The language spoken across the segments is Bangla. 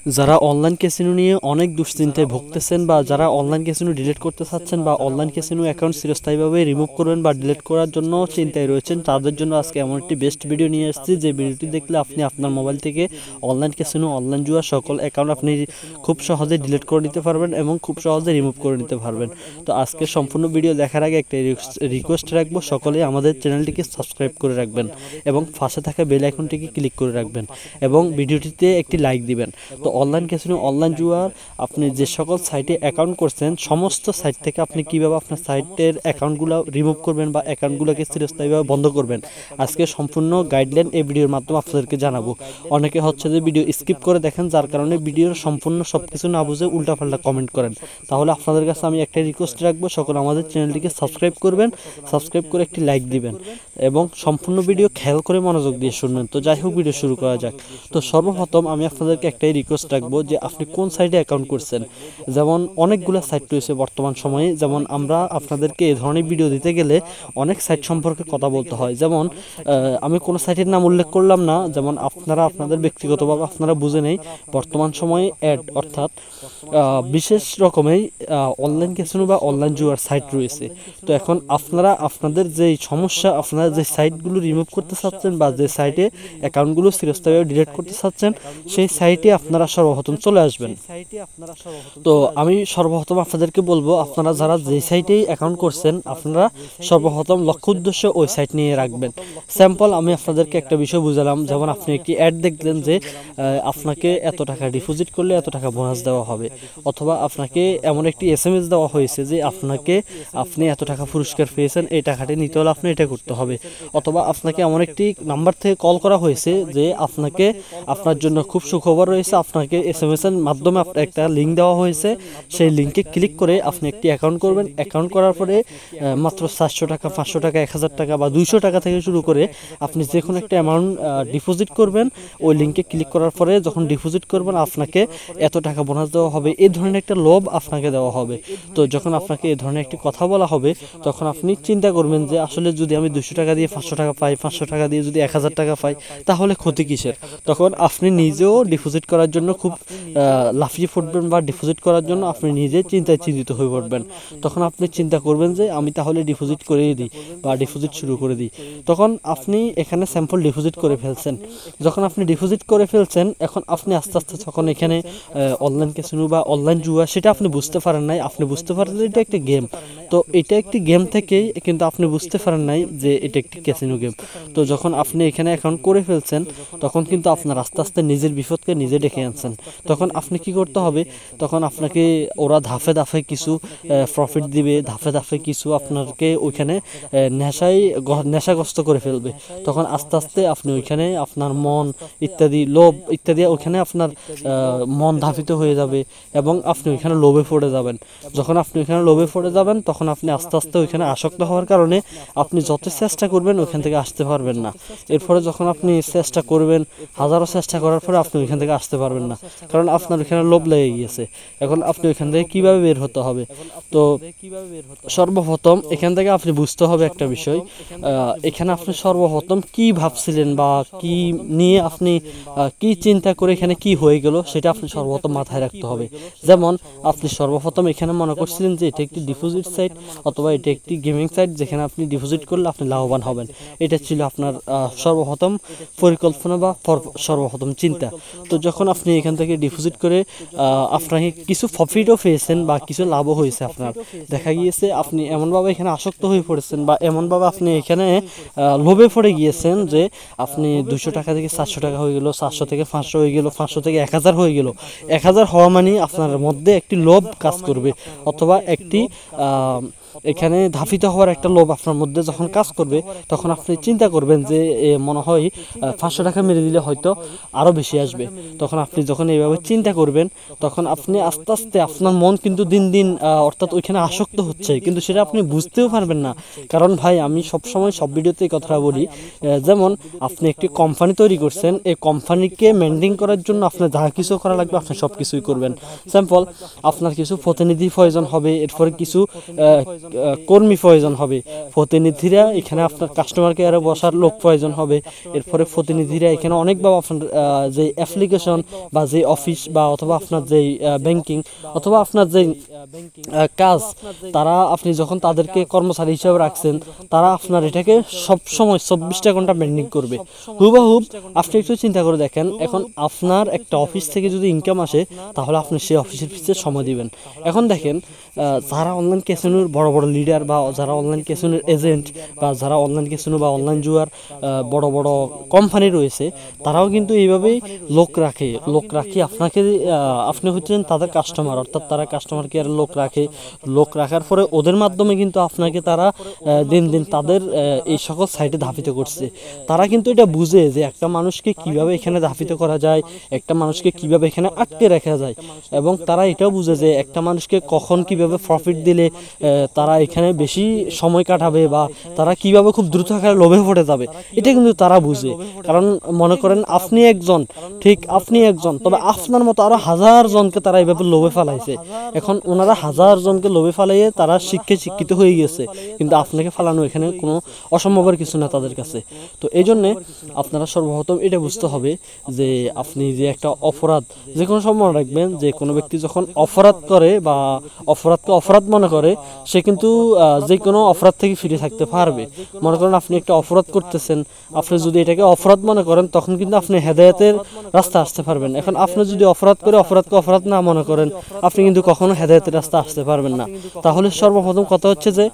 যারা অনলাইন ক্যাসিনো নিয়ে অনেক দুশ্চিন্তায় ভুগতেছেন বা যারা অনলাইন ক্যাসিনো ডিলিট করতে চাচ্ছেন বা অনলাইন ক্যাসিনো অ্যাকাউন্ট চিরস্থায়ীভাবে রিমুভ করবেন বা ডিলিট করার জন্য চিন্তায় রয়েছেন, তাদের জন্য আজকে এমন একটি বেস্ট ভিডিও নিয়ে এসেছি যে ভিডিওটি দেখলে আপনি আপনার মোবাইল থেকে অনলাইন ক্যাসিনো, অনলাইন জুয়া সকল অ্যাকাউন্ট আপনি খুব সহজে ডিলিট করে নিতে পারবেন এবং খুব সহজে রিমুভ করে নিতে পারবেন। তো আজকে সম্পূর্ণ ভিডিও দেখার আগে একটা রিকোয়েস্ট রাখবো, সকলে আমাদের চ্যানেলটিকে সাবস্ক্রাইব করে রাখবেন এবং পাশে থাকা বেল আইকনটিকে ক্লিক করে রাখবেন এবং ভিডিওটিতে একটি লাইক দিবেন। তো অনলাইন ক্যাসিনো, অনলাইন জুয়ার আপনি যে সকল সাইটে অ্যাকাউন্ট করছেন সমস্ত সাইট থেকে আপনি কীভাবে আপনার সাইটের অ্যাকাউন্টগুলো রিমুভ করবেন বা অ্যাকাউন্টগুলোকে চিরস্থায়ীভাবে বন্ধ করবেন, আজকে সম্পূর্ণ গাইডলাইন এই ভিডিওর মাধ্যমে আপনাদেরকে জানাবো। অনেকে হচ্ছে যে ভিডিও স্কিপ করে দেখেন, যার কারণে ভিডিওর সম্পূর্ণ সব কিছু না বুঝে উল্টাপাল্টা কমেন্ট করেন। তাহলে আপনাদের কাছে আমি একটা রিকোয়েস্ট রাখবো, সকলে আমাদের চ্যানেলটিকে সাবস্ক্রাইব করবেন, সাবস্ক্রাইব করে একটি লাইক দিবেন এবং সম্পূর্ণ ভিডিও খেয়াল করে মনোযোগ দিয়ে শুনবেন। তো যাই হোক, ভিডিও শুরু করা যাক। তো সর্বপ্রথম আমি আপনাদেরকে একটাই রিকোয়েস্ট রাখবো যে আপনি কোন সাইটে অ্যাকাউন্ট করছেন। যেমন অনেকগুলো সাইট রয়েছে বর্তমান সময়ে, যেমন আমরা আপনাদেরকে এই ধরনের ভিডিও দিতে গেলে অনেক সাইট সম্পর্কে কথা বলতে হয়। যেমন আমি কোনো সাইটের নাম উল্লেখ করলাম না, যেমন আপনারা আপনাদের ব্যক্তিগতভাবে আপনারা বুঝে নেই। বর্তমান সময়ে অ্যাড অর্থাৎ বিশেষ রকমের অনলাইন ক্যাসিনো বা অনলাইন জুয়ার সাইট রয়েছে। তো এখন আপনারা আপনাদের যেই সমস্যা, আপনারা যে সাইটগুলো রিমুভ করতে চাচ্ছেন বা যে সাইটে অ্যাকাউন্টগুলো চিরস্থায়ীভাবে ডিলিট করতে চাচ্ছেন, সেই সাইটে আপনারা সর্বপ্রথম চলে আসবেন। তো আমি সর্বপ্রথম আপনাদেরকে বলবো, আপনারা যারা যে সাইটেই অ্যাকাউন্ট করছেন আপনারা সর্বপ্রথম লক্ষ্য উদ্দেশ্য ওই সাইট নিয়ে রাখবেন। স্যাম্পল আমি আপনাদেরকে একটা বিষয় বুঝালাম, যেমন আপনি একটি অ্যাড দেখলেন যে আপনাকে এত টাকা ডিপোজিট করলে এত টাকা বোনাস দেওয়া হবে, অথবা আপনাকে এমন একটি SMS দেওয়া হয়েছে যে আপনি এত টাকা পুরস্কার পেয়েছেন, এই টাকাটি নিতে হলে আপনি এটা করতে হবে, অথবা আপনাকে এমন একটি নাম্বার থেকে কল করা হয়েছে যে আপনার জন্য খুব সুখবর রয়েছে, আপনাকে SMS এর মাধ্যমে একটা লিঙ্ক দেওয়া হয়েছে, সেই লিঙ্কে ক্লিক করে আপনি একটি অ্যাকাউন্ট করবেন। অ্যাকাউন্ট করার পরে মাত্র 400 টাকা, 500 টাকা, 1000 টাকা বা 200 টাকা থেকে শুরু করে আপনি যে কোনো একটা অ্যামাউন্ট ডিপোজিট করবেন। ওই লিঙ্কে ক্লিক করার পরে যখন ডিপোজিট করবেন আপনাকে এত টাকা বোনাস দেওয়া হবে, এই ধরনের একটা লোভ আপনাকে দেওয়া হবে। তো যখন আপনাকে এই ধরনের একটি কথা বলা হবে, তখন আপনি চিন্তা করবেন যে আসলে যদি আমি 200 টাকা দিয়ে 500 টাকা পাই, 500 টাকা দিয়ে যদি 1000 টাকা পাই, তাহলে ক্ষতি কিসের। তখন আপনি নিজেও ডিপোজিট করার জন্য খুব লাফিয়ে ফুটবেন বা ডিপোজিট করার জন্য আপনি নিজে চিন্তায় চিন্তিত হয়ে পড়বেন। তখন আপনি চিন্তা করবেন যে আমি তাহলে ডিপোজিট করেই দিই বা ডিপোজিট শুরু করে দিই। তখন আপনি এখানে স্যাম্পল ডিপোজিট করে ফেলছেন। যখন আপনি ডিপোজিট করে ফেলছেন, এখন আপনি আস্তে আস্তে যখন এখানে অনলাইন ক্যাসিনো বা অনলাইন জুয়া সেটা আপনি বুঝতে পারেন নাই, আপনি বুঝতে পারেন যে এটা একটা গেম। তো এটা একটি গেম থেকেই কিন্তু আপনি বুঝতে পারেন নাই যে এটা একটি ক্যাসিনো গেম। তো যখন আপনি এখানে অ্যাকাউন্ট করে ফেলছেন, তখন কিন্তু আপনার আস্তে আস্তে নিজের বিপদকে নিজে ডেকে আনছেন। তখন আপনি কি করতে হবে, তখন আপনাকে ওরা ধাপে ধাপে কিছু প্রফিট দিবে, ধাপে ধাপে কিছু আপনাকে ওইখানে নেশাগ্রস্ত করে ফেলবে। তখন আস্তে আস্তে আপনি ওইখানে আপনার মন ইত্যাদি লোভ ইত্যাদি ওইখানে আপনার মন ধাপিত হয়ে যাবে এবং আপনি ওইখানে লোভে পড়ে যাবেন। যখন আপনি ওইখানে লোভে পড়ে যাবেন, তখন আপনি আস্তে আস্তে ওইখানে আসক্ত হওয়ার কারণে আপনি যত চেষ্টা করবেন ওইখান থেকে আসতে পারবেন না। এরপরে যখন আপনি চেষ্টা করবেন, হাজারো চেষ্টা করার পরে আপনি ওইখান থেকে আসতে পারবেন না, কারণ আপনার ওইখানে লোভ লেগে গিয়েছে। এখন আপনি ওইখান থেকে কিভাবে বের হতে হবে? তো সর্বপ্রথম এখান থেকে আপনি বুঝতে হবে একটা বিষয়, এখানে আপনি সর্বপ্রথম কি ভাবছিলেন বা কি নিয়ে আপনি কি চিন্তা করে এখানে কি হয়ে গেল সেটা আপনি সর্বপ্রথম মাথায় রাখতে হবে। যেমন আপনি সর্বপ্রথম এখানে মনে করছিলেন যে এটা একটি ডিপোজিট সাইট অথবা এটা একটি গেমিং সাইট, যেখানে আপনি ডিপোজিট করলে আপনি লাভবান হবেন। এটা ছিল আপনার সর্বপ্রথম পরিকল্পনা বা সর্বপ্রথম চিন্তা। তো যখন আপনি এখান থেকে ডিপোজিট করে আপনাকে কিছু প্রফিটও পেয়েছেন বা কিছু লাভও হয়েছে, আপনার দেখা গিয়েছে আপনি এমনভাবে এখানে আসক্ত হয়ে পড়েছেন বা এমনভাবে আপনি এখানে লোভে পড়ে গিয়েছেন যে আপনি 200 টাকা থেকে 400 টাকা হয়ে গেল, 400 থেকে 500 হয়ে গেল, 500 থেকে 1000 হয়ে গেল। 1000 হওয়া মানে আপনার মধ্যে একটি লোভ কাজ করবে, অথবা একটি এখানে ধাপিত হওয়ার একটা লোভ আপনার মধ্যে যখন কাজ করবে, তখন আপনি চিন্তা করবেন যে মনে হয় 500 টাকা মেরে দিলে হয়তো আরও বেশি আসবে। তখন আপনি যখন এইভাবে চিন্তা করবেন, তখন আপনি আস্তে আস্তে আপনার মন কিন্তু দিন দিন অর্থাৎ ওইখানে আসক্ত হচ্ছে, কিন্তু সেটা আপনি বুঝতেও পারবেন না। কারণ ভাই, আমি সবসময় সব ভিডিওতে এই কথাটা বলি, যেমন আপনি একটি কোম্পানি তৈরি করছেন, এই কোম্পানিকে মেনটেন করার জন্য আপনার যা কিছু করা লাগবে আপনি সব কিছুই করবেন। স্যাম্পল আপনার কিছু প্রতিনিধি প্রয়োজন হবে, এরপরে কিছু কর্মী প্রয়োজন হবে, প্রতিনিধিরা এখানে আপনার কাস্টমার কেয়ারে বসার লোক প্রয়োজন হবে। এরপরে প্রতিনিধিরা এখানে অনেকভাবে আপনার যে অ্যাপ্লিকেশন বা যে অফিস বা অথবা আপনার যেই ব্যাংকিং অথবা আপনার যেই কাজ, তারা আপনি যখন তাদেরকে কর্মচারী হিসেবে রাখছেন, তারা আপনার এটাকে সব সময় 24টা ঘন্টা মেনটেন করবে। হুবহুব আপনি একটু চিন্তা করে দেখেন, এখন আপনার একটা অফিস থেকে যদি ইনকাম আসে, তাহলে আপনি সেই অফিসের পিছিয়ে সময় দিবেন। এখন দেখেন, যারা অনলাইন ক্যাসিনোর বড় বড় লিডার বা যারা অনলাইন ক্যাসিনোর এজেন্ট বা যারা অনলাইন ক্যাসিনো বা অনলাইন জুয়ার বড় বড় কোম্পানি রয়েছে, তারাও কিন্তু এইভাবেই লোক রাখি আপনাকে, আপনি হচ্ছেন তাদের কাস্টমার, অর্থাৎ তারা কাস্টমার কেয়ারের লোক রাখার পরে ওদের মাধ্যমে কিন্তু আপনাকে তারা দিন দিন তাদের এই সকল সাইটে ধাপিত করছে। তারা কিন্তু এটা বুঝে যে একটা মানুষকে কিভাবে এখানে ধাপিত করা যায়, একটা মানুষকে কিভাবে এখানে আটকে রাখা যায়, এবং তারা এটাও বুঝে যে একটা মানুষকে কখন কিভাবে প্রফিট দিলে তারা এখানে বেশি সময় কাটাবে বা তারা কিভাবে খুব দ্রুত আকারে লোভে পড়ে যাবে, এটা কিন্তু তারা বুঝে। কারণ মনে করেন আপনি একজন, তবে আপনার মতো আরো 1000 জনকে তারা এইভাবে লোভে ফেলাইছে। এখন ওনারা 1000 জনকে লোভে ফেলাইয়ে তারা শিক্ষিত হয়ে গেছে, কিন্তু আপনাকে ফেলানো এখানে কোনো অসম্ভবের কিছু না তাদের কাছে। তো এই জন্যে আপনারা সর্বপ্রথম এটা বুঝতে হবে যে আপনি যে একটা অপরাধ, যে কোনো সময় রাখবেন যে কোনো ব্যক্তি যখন অপরাধ করে বা অপরাধকে অপরাধ মনে করে, সে কিন্তু যে কোনো অপরাধ থেকে ফিরে থাকতে পারবে। মনে করেন আপনি একটা অপরাধ করতেছেন, আপনি যদি এটাকে অপরাধ মনে করেন, তখন কিন্তু আপনি হেদায়েতের রাস্তা আসতে পারবেন। এখন আপনি যদি অপরাধ করে অপরাধকে অপরাধ না মনে করেন, আপনি কিন্তু কখনো হেদায়েতের রাস্তা আসতে পারবেন না। তাহলে সর্বপ্রথম কথা হচ্ছে যে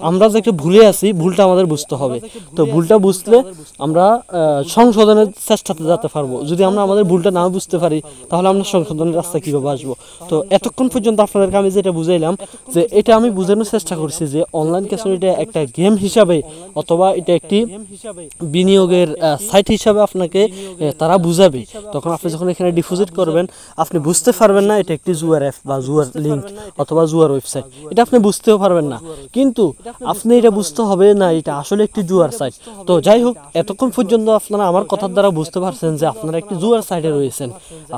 আমরা যে একটা ভুলে আছি, ভুলটা আমাদের বুঝতে হবে। তো ভুলটা বুঝলে আমরা সংশোধনের চেষ্টাতে যেতে পারবো। যদি আমরা আমাদের ভুলটা না বুঝতে পারি, তাহলে আমরা সংশোধনের রাস্তা কীভাবে আসবো? তো এতক্ষণ পর্যন্ত আপনাদেরকে আমি যেটা বুঝাইলাম, যে এটা আমি বোঝানোর চেষ্টা করছি যে অনলাইন ক্যাসিনো এটা একটা গেম হিসাবে অথবা এটা একটি বিনিয়োগের সাইট হিসাবে আপনাকে তারা বুঝাবে। তখন আপনি যখন এখানে ডিপোজিট করবেন, আপনি বুঝতে পারবেন না এটা একটি জুয়ার অ্যাপ বা জুয়ার লিঙ্ক অথবা জুয়ার ওয়েবসাইট, এটা আপনি বুঝতেও পারবেন না। কিন্তু আপনি এটা বুঝতে হবে না এটা আসলে একটি জুয়ার সাইট। তো যাই হোক, এতক্ষণ পর্যন্ত আপনারা আমার কথার দ্বারা বুঝতে পারছেন যে আপনারা একটি জুয়ার সাইটে রয়েছেন,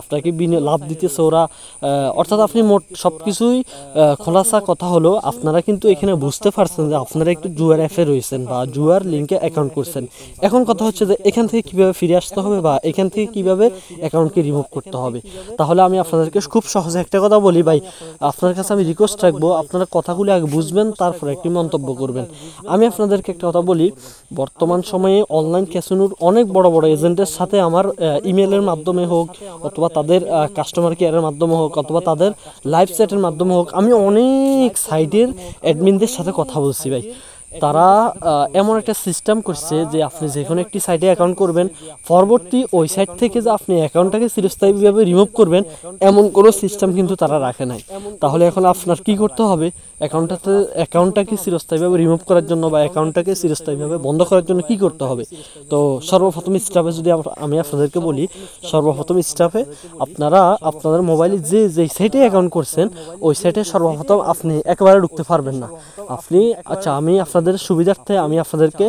আপনাকে লাভ দিতেছে ওরা, অর্থাৎ আপনি মোট সব কিছুই খোলাসা কথা হলো আপনারা কিন্তু এখানে বুঝতে পারছেন যে আপনারা একটু জুয়ার অ্যাপে রয়েছেন বা জুয়ার লিঙ্কে অ্যাকাউন্ট করছেন। এখন কথা হচ্ছে যে এখান থেকে কিভাবে ফিরে আসতে হবে বা এখান থেকে কিভাবে অ্যাকাউন্টকে রিমুভ করতে হবে। তাহলে আমি আপনাদেরকে খুব সহজে একটা কথা বলি ভাই, আপনার কাছে আমি রিকোয়েস্ট রাখবো, আপনারা কথাগুলি আগে বুঝবেন, তারপর একটি মন্তব্য করবেন। আমি আপনাদেরকে একটা কথা বলি, বর্তমান সময়ে অনলাইন ক্যাসিনোর অনেক বড় বড় এজেন্টের সাথে আমার ইমেলের মাধ্যমে হোক অথবা তাদের কাস্টমার কেয়ারের মাধ্যমে হোক অথবা তাদের লাইভ চ্যাটের মাধ্যমে হোক, আমি অনেক সাইটের অ্যাডমিনদের সাথে কথা বলছি ভাই। তারা এমন একটা সিস্টেম করছে যে আপনি যে কোনো একটি সাইটে অ্যাকাউন্ট করবেন, পরবর্তী ওই সাইট থেকে যে আপনি অ্যাকাউন্টটাকে চিরস্থায়ীভাবে রিমুভ করবেন, এমন কোনো সিস্টেম কিন্তু তারা রাখে নাই। তাহলে এখন আপনার কি করতে হবে? অ্যাকাউন্টটাকে চিরস্থায়ীভাবে রিমুভ করার জন্য বা অ্যাকাউন্টটাকে চিরস্থায়ীভাবে বন্ধ করার জন্য কি করতে হবে? তো সর্বপ্রথম স্টেপে যদি আমি আপনাদেরকে বলি, সর্বপ্রথম স্টেপে আপনারা আপনাদের মোবাইলে যে সাইটে অ্যাকাউন্ট করছেন, ওই সাইটে সর্বপ্রথম আপনি একেবারে ঢুকতে পারবেন না। আচ্ছা, আমি আপনাদের সুবিধার্থে আমি আপনাদেরকে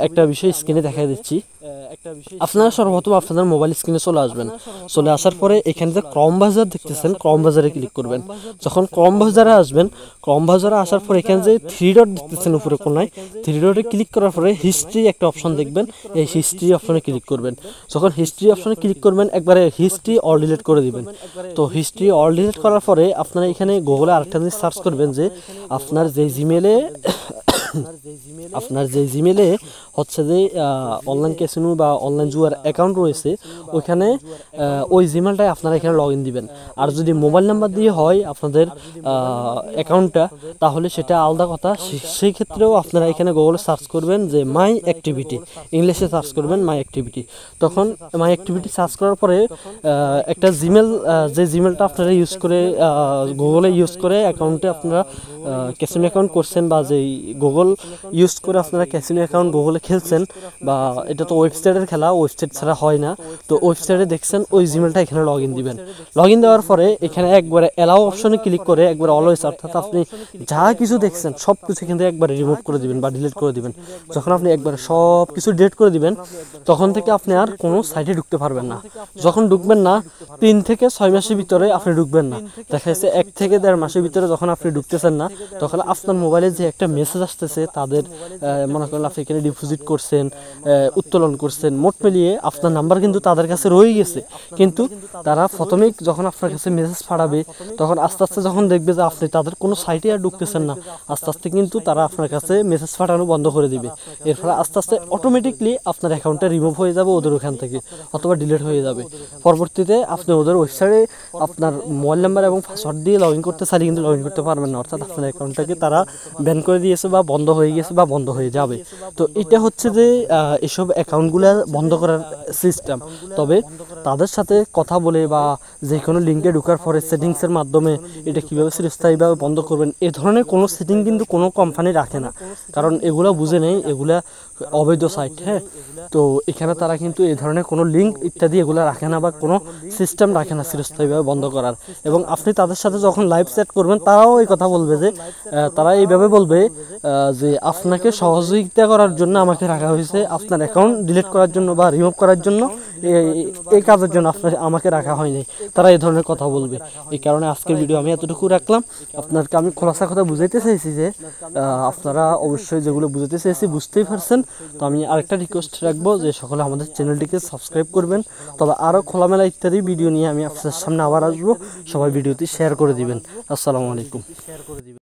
একটা বিষয় স্ক্রিনে দেখাই দিচ্ছি। আপনারা সর্বপ্রথম আপনাদের মোবাইল স্ক্রিনে চলে আসবেন। চলে আসার পরে এখানে যে ক্রম ব্রাউজার দেখতেছেন, ক্রম ব্রাউজারে ক্লিক করবেন। যখন ক্রম ব্রাউজারে আসবেন, ক্রম ব্রাউজারে আসার পরে এখানে যে 3 ডট দেখতেছেন উপরে কোনায়, 3 ডটে ক্লিক করার পরে হিস্ট্রি একটা অপশন দেখবেন, এই হিস্ট্রি অপশনে ক্লিক করবেন। যখন হিস্ট্রি অপশনে ক্লিক করবেন, একবারে হিস্ট্রি অল ডিলিট করে দিবেন। তো হিস্ট্রি অল ডিলিট করার পরে আপনারা এখানে গুগলে আরেকটা জিনিস সার্চ করবেন যে আপনার যে জিমেলে হচ্ছে যে অনলাইন ক্যাসিনো বা অনলাইন জুয়ার অ্যাকাউন্ট রয়েছে, ওইখানে ওই জিমেলটাই আপনারা এখানে লগ ইন দিবেন। আর যদি মোবাইল নাম্বার দিয়ে হয় আপনাদের অ্যাকাউন্টটা, তাহলে সেটা আলাদা কথা। সেই ক্ষেত্রেও আপনারা এখানে গুগলে সার্চ করবেন যে মাই অ্যাক্টিভিটি, ইংলিশে সার্চ করবেন মাই অ্যাক্টিভিটি। তখন মাই অ্যাক্টিভিটি সার্চ করার পরে একটা জিমেল, যে জিমেলটা আপনারা ইউজ করে গুগলে ইউজ করে অ্যাকাউন্টে আপনারা ক্যাসিনো অ্যাকাউন্ট করছেন বা যেই গুগল ইউজ করে আপনারা ক্যাসিনো অ্যাকাউন্ট গুগলে খেলছেন বা এটা তো ওয়েবসাইটের খেলা, ওয়েবসাইট ছাড়া হয় না, তো ওয়েবসাইটে দেখছেন ওই জিমেলটা এখানে লগ ইন দিবেন। লগ ইন দেওয়ার পরে এখানে একবারে অ্যালাউ অপশনে ক্লিক করে একবারে অলওয়েজ, অর্থাৎ আপনি যা কিছু দেখছেন সব কিছু কিন্তু একবারে রিমুভ করে দিবেন বা ডিলিট করে দিবেন। যখন আপনি একবারে সব কিছু ডিলিট করে দিবেন তখন থেকে আপনি আর কোনো সাইটে ঢুকতে পারবেন না। যখন ঢুকবেন না 3 থেকে 6 মাসের ভিতরে আপনি ঢুকবেন না। দেখা যাচ্ছে 1 থেকে 1.5 মাসের ভিতরে যখন আপনি ঢুকতেছেন না, তখন আপনার মোবাইলে যে একটা মেসেজ আসতেছে তাদের, মনে করেন আপনি এখানে ডিপোজিট করছেন, উত্তোলন করছেন, মোট মিলিয়ে আপনার নাম্বার কিন্তু তাদের কাছে রয়ে গেছে। কিন্তু তারা প্রথমেই যখন আপনার কাছে মেসেজ পাঠাবে তখন আস্তে আস্তে যখন দেখবে যে আপনি তাদের কোনো সাইটে আর ঢুকতেছেন না, আস্তে আস্তে কিন্তু তারা আপনার কাছে মেসেজ পাঠানো বন্ধ করে দিবে। এর ফলে আস্তে আস্তে অটোমেটিকলি আপনার অ্যাকাউন্টটা রিমুভ হয়ে যাবে ওদের ওখান থেকে, অথবা ডিলিট হয়ে যাবে। পরবর্তীতে আপনি ওদের ওয়েবসাইটে আপনার মোবাইল নাম্বার এবং পাসওয়ার্ড দিয়ে লগ ইন করতে চাইলে কিন্তু লগ ইন করতে পারবেন না, অর্থাৎ আপনার অ্যাকাউন্টটাকে তারা ব্যান করে দিয়েছে বা বন্ধ হয়ে গেছে বা বন্ধ হয়ে যাবে। তো এটা হচ্ছে যে এসব অ্যাকাউন্টগুলো বন্ধ করার সিস্টেম। তবে তাদের সাথে কথা বলে বা যে কোনো লিঙ্কে ঢোকার পরে সেটিংসের মাধ্যমে এটা কীভাবে চিরস্থায়ীভাবে বন্ধ করবেন, এ ধরনের কোনো সেটিং কিন্তু কোনো কোম্পানি রাখে না, কারণ এগুলো বুঝে নেই এগুলা অবৈধ সাইট। হ্যাঁ, তো এখানে তারা কিন্তু এই ধরনের কোনো লিঙ্ক ইত্যাদি এগুলো রাখে না বা কোনো সিস্টেম রাখে না চিরস্থায়ীভাবে বন্ধ করার। এবং আপনি তাদের সাথে যখন লাইভ চ্যাট করবেন তারাও এই কথা বলবে যে, তারা এইভাবে বলবে যে আপনাকে সহযোগিতা করার জন্য আমাকে রাখা হয়েছে, আপনার অ্যাকাউন্ট ডিলিট করার জন্য বা রিমুভ করার জন্য, এই কাজের জন্য আপনার আমাকে রাখা হয়নি। তারা এই ধরনের কথা বলবে। এই কারণে আজকের ভিডিও আমি এতটুকু রাখলাম। আপনাকে আমি খোলাসা কথা বুঝাইতে চাইছি যে আপনারা অবশ্যই যেগুলো বুঝাইতে চাইছি বুঝতেই পারছেন। তো আমি আরেকটা রিকোয়েস্ট রাখবো যে সকলে আমাদের চ্যানেলটিকে সাবস্ক্রাইব করবেন। তবে আরও খোলামেলা ইত্যাদি ভিডিও নিয়ে আমি আপনাদের সামনে আবার আসবো। সবাই ভিডিওটি শেয়ার করে দিবেন। আসসালামু আলাইকুম।